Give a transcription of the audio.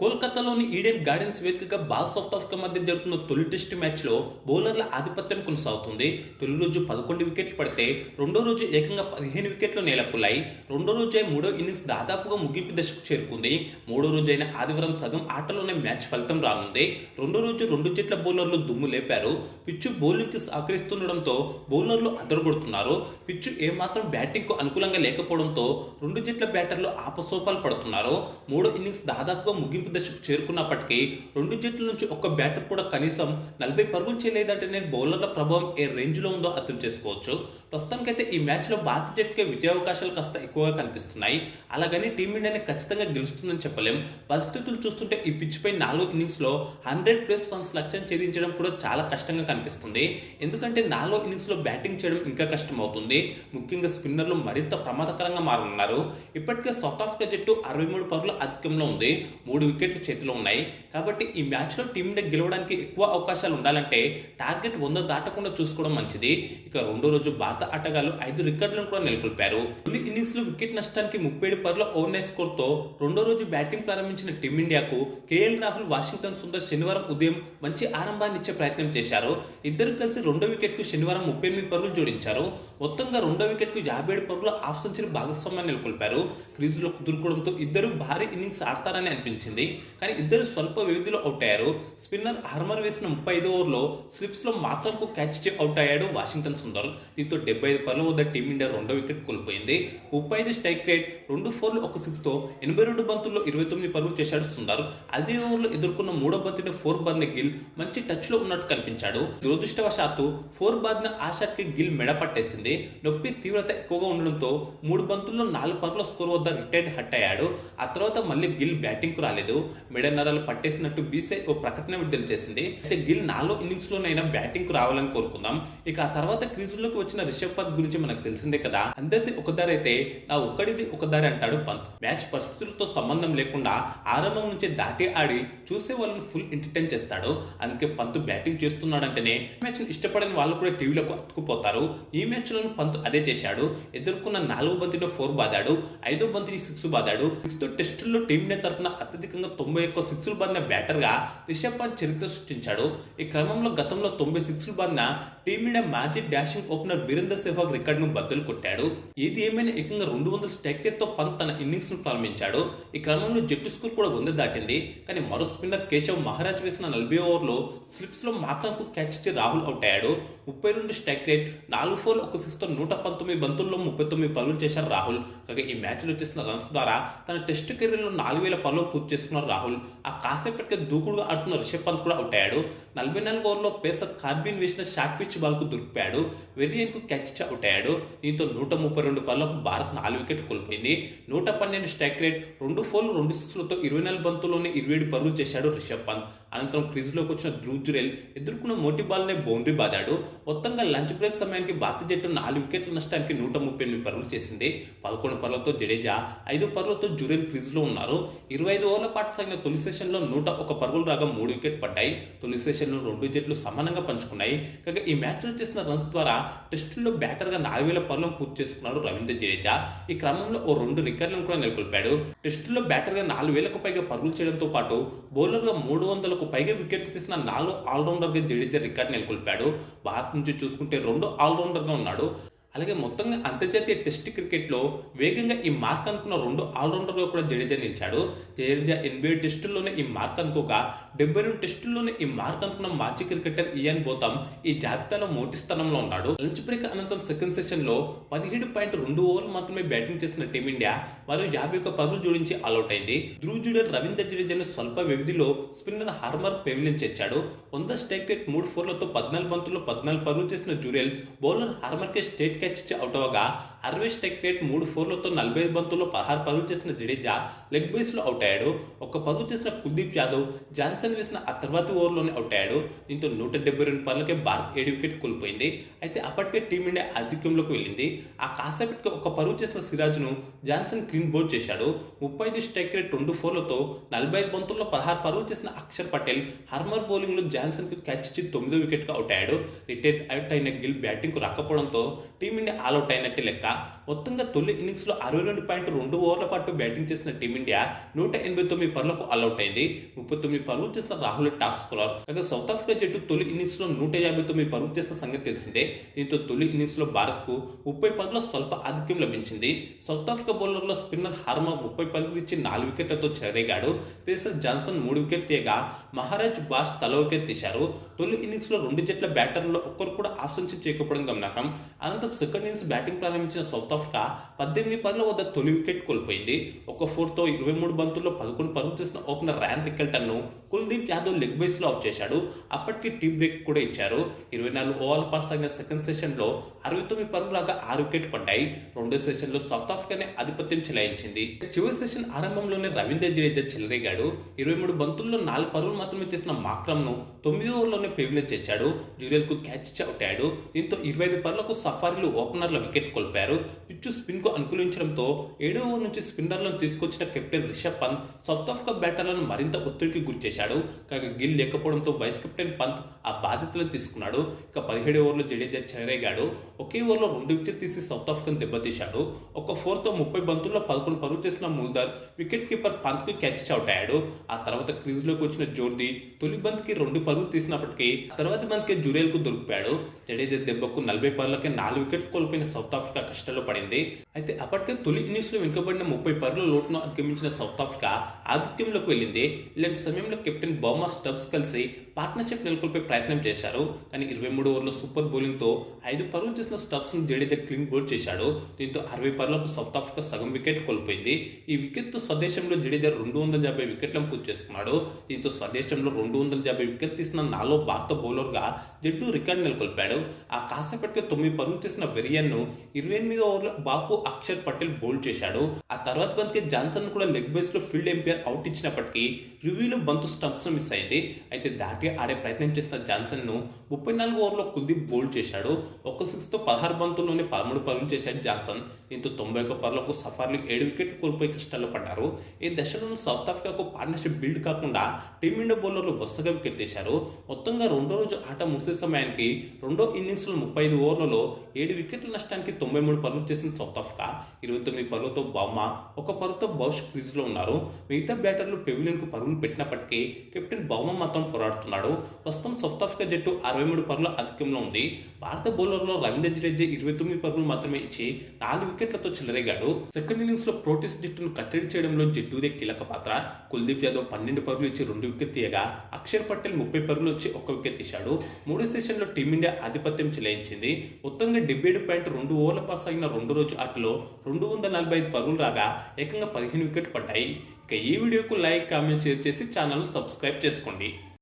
కోల్కతాలోని Eden gardens వేదికగా Bharat south Africa మధ్య జరుగుతున్న తొలి టెస్ట్ మ్యాచ్లో బౌలర్ల ఆధిపత్యం కొనసాగుతుంది. తొలి రోజు 11 వికెట్లు పడితే రెండో రోజు ఏకంగా 15 వికెట్లు నేలకొల్లాయి. రెండో రోజు మూడో ఇన్నింగ్స్ దాదాపుగా ముగింపు దశకు చేరుకుంది. మూడో రోజు అయిన ఆదివారం సగం ఆటలోనే మ్యాచ్ ఫలితం రానుంది. రెండో రోజు రెండు జట్ల బౌలర్లు దుమ్ము లేపారు. పిచ్చు బౌలింగ్కి సహకరిస్తుండడంతో బౌలర్లు అదరగొడుతున్నారు. పిచ్చు ఏమాత్రం బ్యాటింగ్కు అనుకూలంగా లేకపోవడంతో రెండు జట్ల బ్యాటర్లు ఆపసోపాలు పడుతున్నారు. మూడో ఇన్నింగ్స్ దాదాపుగా ముగింపు దశకు చేరుకున్నప్పటికీ రెండు జట్ల నుంచి ఒక్క బ్యాటర్ కూడా కనీసం 40 పరుగులు చేయలేదంటేనే బౌలర్ల ప్రభావం ఏ రేంజ్ లో ఉందో అర్థం చేసుకోవచ్చు. ప్రస్తుతానికైతే ఈ మ్యాచ్ లో భారత జట్టుకే విజయావకాశాలు కాస్త ఎక్కువగా కనిపిస్తున్నాయి. అలాగని టీమిండియాని ఖచ్చితంగా గెలుస్తుందని చెప్పలేం. పరిస్థితులు చూస్తుంటే ఈ పిచ్ పై 4 ఇన్నింగ్స్ లో 100+ రన్స్ లక్ష్యం ఛేదించడం కూడా చాలా కష్టంగా కనిపిస్తుంది. ఎందుకంటే 4 ఇన్నింగ్స్ లో బ్యాటింగ్ చేయడం ఇంకా కష్టం అవుతుంది. ముఖ్యంగా స్పిన్నర్లు మరింత ప్రమాదకరంగా మారనున్నారు. ఇప్పటికే సౌత్ ఆఫ్రికా జట్టు 63 పరుగుల ఆధిక్యంలో ఉంది. 3 వికెట్లు చేతిలో ఉన్నాయి. కాబట్టి ఈ మ్యాచ్లో టీమిండియా గెలవడానికి ఎక్కువ అవకాశాలు ఉండాలంటే టార్గెట్ 100 దాటకుండా చూసుకోవడం మంచిది. ఇక రెండో రోజు భారత ఆటగాళ్లు 5 రికార్డులను కూడా నెలకొల్పారు. తొలి ఇన్నింగ్స్ లో వికెట్ నష్టానికి 37 పరుగుల ఓవర్నైట్ స్కోర్ తో రెండో రోజు బ్యాటింగ్ ప్రారంభించిన టీమిండియాకు కేఎల్ రాహుల్, వాషింగ్టన్ సుందర్ శనివారం ఉదయం మంచి ఆరంభాన్ని ఇచ్చే ప్రయత్నం చేశారు. ఇద్దరు కలిసి రెండో వికెట్ కు శనివారం 38 పరుగులు జోడించారు. మొత్తంగా రెండో వికెట్ కు 57 పరుగుల హాఫ్ సెంచరీ భాగస్వామ్యాన్ని నెలకొల్పారు. క్రీజులో కుదురుకోవడంతో ఇద్దరు భారీ ఇన్నింగ్స్ ఆడతారని అనిపించింది. కానీ ఇద్దరు స్వల్ప వ్యవధిలో అవుట్ అయ్యారు. స్పిన్నర్ హార్మర్ వేసిన 35 ఓవర్లో స్లిప్స్ లో మాక్రమ్ కు క్యాచ్ ఇచ్చి అవుట్ అయ్యాడు వాషింగ్టన్ సుందర్. దీంతో 75 పరుగుల వద్ద టీమిండియా రెండో వికెట్ కోల్పోయింది. 35 స్ట్రైక్ రేట్, 2 4లు 1 6తో 82 బంతుల్లో 29 పరుగులు చేశాడు సుందర్. అదే ఓవర్లో ఎదుర్కొన్న మూడో బంతిని 4 బాదిన గిల్ మంచి టచ్ లో ఉన్నట్టు కనిపించాడు. దురదృష్టవశాత్తు 4 బాదిన ఆ షాట్ కి గిల్ మెడ పట్టేసింది. నొప్పి తీవ్రత ఎక్కువగా ఉండడంతో 3 బంతుల్లో 4 పరుగుల స్కోర్ వద్ద రిటైర్డ్ హట్ అయ్యాడు. ఆ తర్వాత మళ్ళీ గిల్ బ్యాటింగ్ కు రాలేదు. మెడ నరాలు పట్టేసినట్టు బీసీఐ ఓ ప్రకటన విడుదల చేసింది. అయితే గిల్ 4 ఇన్నింగ్స్ లోనైనా బ్యాటింగ్ కు రావాలని కోరుకుందాం. ఇక ఆ తర్వాత క్రీజుల్లోకి వచ్చిన రిషబ్ పంత్ గురించి మనకు తెలిసిందే కదా. అందరిది ఒక దారి అయితే నా ఒక్కడిది ఒక దారి అంటాడు పంత్. మ్యాచ్ పరిస్థితులతో సంబంధం లేకుండా ఆరంభం నుంచి దాటి ఆడి చూసే వాళ్ళని ఫుల్ ఎంటర్టైన్ చేస్తాడు. అందుకే పంత్ బ్యాటింగ్ చేస్తున్నాడంటేనే మ్యాచ్ ఇష్టపడని వాళ్ళు కూడా టీవీలకు అతుకుపోతారు. ఈ మ్యాచ్ లో పంత్ అదే చేశాడు. ఎదుర్కొన్న 4వ బంతిలో 4 బాదాడు. 5వ బంతిని 6 బాదాడు. 6th టెస్టుల్లో టీమిండియా తరఫున అత్యధికంగా 91 6లు బాదిన బ్యాటర్ గా రిషబ్ పంత్ చరిత్ర సృష్టించాడు. ఈ క్రమంలో గతంలో 90 6లు బాదిన టీమిండియా మాజీ డాషింగ్ ఓపెనర్ వీరేంద్ర సెహ్వాగ్ రికార్డును బద్దలు కొట్టాడు. ఏది ఏమైనా ఏకంగా 200 స్ట్రైక్ రేట్ తో పంత్ తన ఇన్నింగ్స్ ను ప్రారంభించాడు. ఈ క్రమంలో జట్టు స్కోర్ కూడా 100 దాటింది. కానీ మరో స్పిన్నర్ కేశవ్ మహారాజ్ వేసిన 40 ఓవర్లో స్లిప్స్ లో మాక్రమ్ కు క్యాచ్ ఇచ్చి రాహుల్ అవుట్ అయ్యాడు. 32 స్ట్రైక్ రేట్, 4 4లు 1 6తో 119 బంతుల్లో 39 పరుగులు చేశారు రాహుల్. కాగా ఈ మ్యాచ్ లో చేసిన రన్స్ ద్వారా తన టెస్ట్ కెరీర్ లో 4000 పరుగులు పూర్తి చేసుకున్నారు రాహుల్. ఆ కాసేపటికే దూకుడుగా ఆడుతున్న రిషబ్ పంత్ కూడా అవుట్ అయ్యాడు. 44 ఓవర్లో పేసర్ కార్బిన్ వేసిన షార్ట్ పిచ్ బాల్ కు దొరికిపోయాడు. వెరియన్ కు క్యాచ్ ఇచ్చి అవుట్ అయ్యాడు. దీంతో 132 పరుగులకు భారత్ 4 వికెట్లు కోల్పోయింది. 112 స్ట్రైక్ రేట్, 2 4లు 2 6లతో 24 బంతుల్లోనే 27 పరుగులు చేశాడు రిషబ్ పంత్. అనంతరం క్రీజులోకి వచ్చిన ధ్రువ్ జురేల్ ఎదుర్కొన్న మొదటి బాల్నే బౌండరీ బాదాడు. మొత్తంగా లంచ్ బ్రేక్ సమయానికి భారత జట్టు 4 వికెట్ల నష్టానికి 138 పరుగులు చేసింది. 11 పరుగులతో జడేజా, 5 పరుగులతో జురేల్ క్రీజులో ఉన్నారు. 25 ఓవర్ల పాటు సాగిన తొలి సెషన్లో 101 పరుగులు రాగా 3 వికెట్లు పడ్డాయి. తొలి సెషన్లో రెండు జట్లు సమానంగా పంచుకున్నాయి. కాగా ఈ మ్యాచ్లో చేసిన రన్స్ ద్వారా టెస్టుల్లో బ్యాటర్గా 4000 పరుగులను పూర్తి చేసుకున్నాడు రవీంద్ర జడేజా. ఈ క్రమంలో ఓ 2 రికార్డులను కూడా నెలకొల్పాడు. టెస్టుల్లో బ్యాటర్గా 4000కు పైగా పరుగులు చేయడంతో పాటు బౌలర్గా 300కు పైగా వికెట్లు తీసిన 4 ఆల్రౌండర్ గా జడేజా రికార్డు నెలకొల్పాడు. భారత్ నుంచి చూసుకుంటే 2 ఆల్రౌండర్ గా ఉన్నాడు. అలాగే మొత్తంగా అంతర్జాతీయ టెస్ట్ క్రికెట్లో వేగంగా ఈ మార్క్ అనుకున్న 2 ఆల్రౌండర్గా కూడా జడేజా నిలిచాడు. జడేజా 80 టెస్టుల్లోనే ఈ మార్క్ అనుకోగా 72 టెస్టుల్లోనే ఈ మార్క్ అనుకున్న మాజీ క్రికెటర్ ఇయాన్ బోథమ్ ఈ జాబితాలో మొదటి స్థానంలో ఉన్నాడు. లంచ్ బ్రేక్ అనంతరం సెకండ్ సెషన్ లో 17.2 ఓవర్లు మాత్రమే బ్యాటింగ్ చేసిన టీమిండియా మరో 51 పరుగులు జోడించి ఆల్అౌట్ అయింది. ధ్రువ్ జురేల్ రవీంద్ర జడేజాను స్వల్ప వ్యవధిలో స్పిన్నర్ హార్మర్ పెవిలియన్ చేర్చాడు. 100 స్ట్రైక్ రేట్, 3 4లతో 14 బంతుల్లో 14 పరుగులు చేసిన జురేల్ బౌలర్ హార్మర్ కే స్టేట్ క్యాచ్ ఇచ్చి అవుట్ అవగా 60 స్ట్రైక్ రేట్, 3 4లతో 45 బంతుల్లో 16 పరుగులు చేసిన జడేజా లెగ్ బేస్ లో అవుట్ అయ్యాడు. 1 పరుగు చేసిన కుల్దీప్ యాదవ్ జాన్సన్ వేసిన ఆ తర్వాతి ఓవర్లోనే అవుట్ అయ్యాడు. దీంతో 172 పరుగులకే భారత్ 7 వికెట్ కోల్పోయింది. అయితే అప్పటికే టీమిండియా ఆధిక్యంలోకి వెళ్ళింది. ఆ కాసేపటికి 1 పరుగు చేసిన సిరాజ్ను జాన్సన్ క్లీన్ బౌల్డ్ చేశాడు. 35 స్ట్రైక్ రేట్, 2 4లతో 45 బంతుల్లో 16 పరుగులు చేసిన అక్షర్ పటేల్ హార్మర్ బౌలింగ్ లో జాన్సన్ కు క్యాచ్ ఇచ్చి 9వ వికెట్ కు అవుట్ అయ్యాడు. రిటైర్డ్ అవుట్ అయిన గిల్ బ్యాటింగ్ కు రాకపోవడంతో టీం టీమిండియా ఆల్అౌట్ అయినట్టే లెక్క. మొత్తంగా తొలి ఇన్నింగ్స్లో 62.2 ఓవర్ల పాటు బ్యాటింగ్ చేసిన టీమిండియా 189 పరుగులకు ఆల్అౌట్ అయింది. 39 పరుగులు చేసిన రాహుల్ టాప్ స్కోరర్. కాగా సౌత్ ఆఫ్రికా జట్టు తొలి ఇన్నింగ్స్లో 159 పరుగులు చేసిన సంగతి తెలిసిందే. దీంతో తొలి ఇన్నింగ్స్లో భారత్కు 30 పరుగుల స్వల్ప ఆధిక్యం లభించింది. సౌత్ ఆఫ్రికా బౌలర్లో స్పిన్నర్ హార్మర్ 30 పరుగులు ఇచ్చి 4 వికెట్లతో చెలరేగాడు. పేసర్ జాన్సన్ 3 వికెట్ తీయగా మహారాజ్ బాష్ తలో వికెట్ తీశారు. తొలి ఇన్నింగ్స్లో 2 జట్ల బ్యాటర్లలో ఒక్కరు కూడా ఆఫ్ సెంచరీ చేయకపోవడం గమనార్హం. అనంతరం సెకండ్ ఇన్నింగ్స్ బ్యాటింగ్ ప్రారంభించిన సౌత్ ఆఫ్రికా 18 పరుగుల వద్ద తొలి వికెట్ కోల్పోయింది. ఒక 4తో 23 బంతుల్లో 11 పరుగులు చేసిన ఓపెనర్ ర్యాన్ రికెల్టన్ ను కుల్దీప్ యాదవ్ లెగ్ బేస్ లో అవుట్ చేశాడు. అప్పటికి టీ బ్రేక్ కూడా ఇచ్చారు. 24 ఓవర్ల పాటు సాగిన సెకండ్ సెషన్ లో 69 పరుగులాగా 6 వికెట్లు పడ్డాయి. రెండో సెషన్ లో సౌత్ ఆఫ్రికానే ఆధిపత్యం చెలాయించింది. చివరి సెషన్ ఆరంభంలోనే రవీంద్ర జడేజా చెలరేగాడు. 23 బంతుల్లో 4 పరుగులు మాత్రమే చేసిన మాక్రమ్ ను 9 ఓవర్లోనే పెవిలియన్ చేర్చాడు. జురేల్ కు క్యాచ్ అవుట్ అయ్యాడు. దీంతో 25 పరుగులకు సఫారీలు ఓపెనర్ల వికెట్ కోల్పోయారు. పిచ్చు స్పిన్ కు అనుకూలించడంతో 7వ ఓవర్ నుంచి స్పిన్నర్లను తీసుకొచ్చిన captain Rishabh Pant South Africa బ్యాటర్లను మరింత ఒత్తిడికి గురిచేశాడు. కాగా గిల్ లేకపోవడంతో వైస్ కెప్టెన్ పంత్ ఆ బాధ్యతలను తీసుకున్నాడు. ఇక 17 ఓవర్లో జడేజా చెలరేగాడు. ఒకే ఓవర్లో 2 వికెట్లు తీసి సౌత్ ఆఫ్రికాను దెబ్బతీశాడు. ఒక 4తో 30 బంతుల్లో 11 పరుగులు చేసిన ముల్దర్ వికెట్ కీపర్ పంత్ కు క్యాచ్ అవుట్ అయ్యాడు. ఆ తర్వాత క్రీజ్ లోకి వచ్చిన జోర్ది తొలి బంతికి 2 పరుగులు తీసినప్పటికీ తర్వాత బంతికి జురేల్ కు దొరికిపోయాడు. జడేజా దెబ్బకు 40 పరుగులకే 4 వికెట్లు కోల్పోయిన సౌత్ ఆఫ్రికా కష్టాల్లో పడింది. అయితే అప్పటికే తొలి ఇన్నింగ్స్ లో వెనుకబడిన 30 పరుగుల లోటును అధిగమించిన సౌత్ ఆఫ్రికా ఆధిక్యంలోకి వెళ్ళింది. ఇలాంటి సమయంలో కెప్టెన్ బౌమా స్టబ్స్ కలిసి పార్ట్నర్షిప్ నెలకొల్పే ప్రయత్నం చేశారు. కానీ 23 ఓవర్లో సూపర్ బౌలింగ్ తో 5 పరుగులు చేసిన స్టబ్స్ ను జడేజా క్లీన్ బౌల్డ్ చేశాడు. దీంతో 60 పరుగులకు సౌత్ ఆఫ్రికా సగం వికెట్ కోల్పోయింది. ఈ వికెట్ తో స్వదేశంలో జడేజా 250 వికెట్లను పూర్తి చేసుకున్నాడు. దీంతో స్వదేశంలో 250 వికెట్లు తీసిన 4వ భారత బౌలర్ గా జడ్డు రికార్డు నెలకొల్పాడు. ఆ కాసేపటికే 9 పరుగులు చేసిన వెరియన్ ను 28వ ఓవర్లో బాపు అక్షర్ పటేల్ బౌల్డ్ చేశాడు. ఆ తర్వాత బంతికి జాన్సన్ కూడా లెగ్ బేస్ లో ఫీల్డ్ ఎంపైర్ అవుట్ ఇచ్చినప్పటికీ రివ్యూలో బంతు స్టంప్స్ ను మిస్ అయింది. అయితే దాటి ఆడే ప్రయత్నం చేసిన జాన్సన్ ను 34వ ఓవర్లో కుల్దీప్ బౌల్డ్ చేశాడు. ఒక 6తో 16 బంతుల్లోనే 13 పరుగులు చేశాడు జాన్సన్. దీంతో 91 పరుగులకు సఫార్లు 7 వికెట్లు కోల్పోయి కష్టాల్లో పడ్డారు. ఈ దశలోనూ సౌత్ ఆఫ్రికాకు పార్ట్నర్షిప్ బిల్డ్ కాకుండా టీమిండియా బౌలర్లు వరుసగా వికెట్ తీశారు. మొత్తంగా రెండో రోజు ఆట ముగిసే సమయానికి రెండో ఇన్నింగ్స్ లో 35 ఓవర్లలో 7 వికెట్ల నష్టానికి 93 పరుగులు చేసిన సౌత్ ఆఫ్రికా 29 పరుగులతో బౌమా, 1 పరుగుతో బౌష్ క్రీజ్ లో ఉన్నారు. మిగతా బ్యాటర్లు పెవిలియన్ కు పరుగులు పెట్టినప్పటికీ కెప్టెన్ బౌమా మాత్రం పోరాడుతున్నాడు. ప్రస్తుతం సౌత్ ఆఫ్రికా జట్టు 63 పరుగుల ఆధిక్యంలో ఉంది. భారత బౌలర్లో రవీంద్ర జడేజా 29 పరుగులు మాత్రమే ఇచ్చి 4 వికెట్లతో చెలరేగాడు. సెకండ్ ఇన్నింగ్స్ లో ప్రోటీస్ జట్టును కట్టడి చేయడంలో జడ్డూదే కీలక పాత్ర. కుల్దీప్ యాదవ్ 12 పరుగులు ఇచ్చి 2 వికెట్ తీయగా అక్షర్ పటేల్ 30 పరుగులు వచ్చి 1 వికెట్ తీశాడు. మూడో సెషన్లో టీమిండియా ఆధిపత్యం చెలాయించింది. మొత్తంగా 77.2 ఓవర్ల పాటు సాగిన రెండో రోజు ఆటలో 245 పరుగులు రాగా ఏకంగా 15 వికెట్లు పడ్డాయి. ఇక ఈ వీడియోకు లైక్, కామెంట్, షేర్ చేసి ఛానల్ సబ్స్క్రైబ్ చేసుకోండి.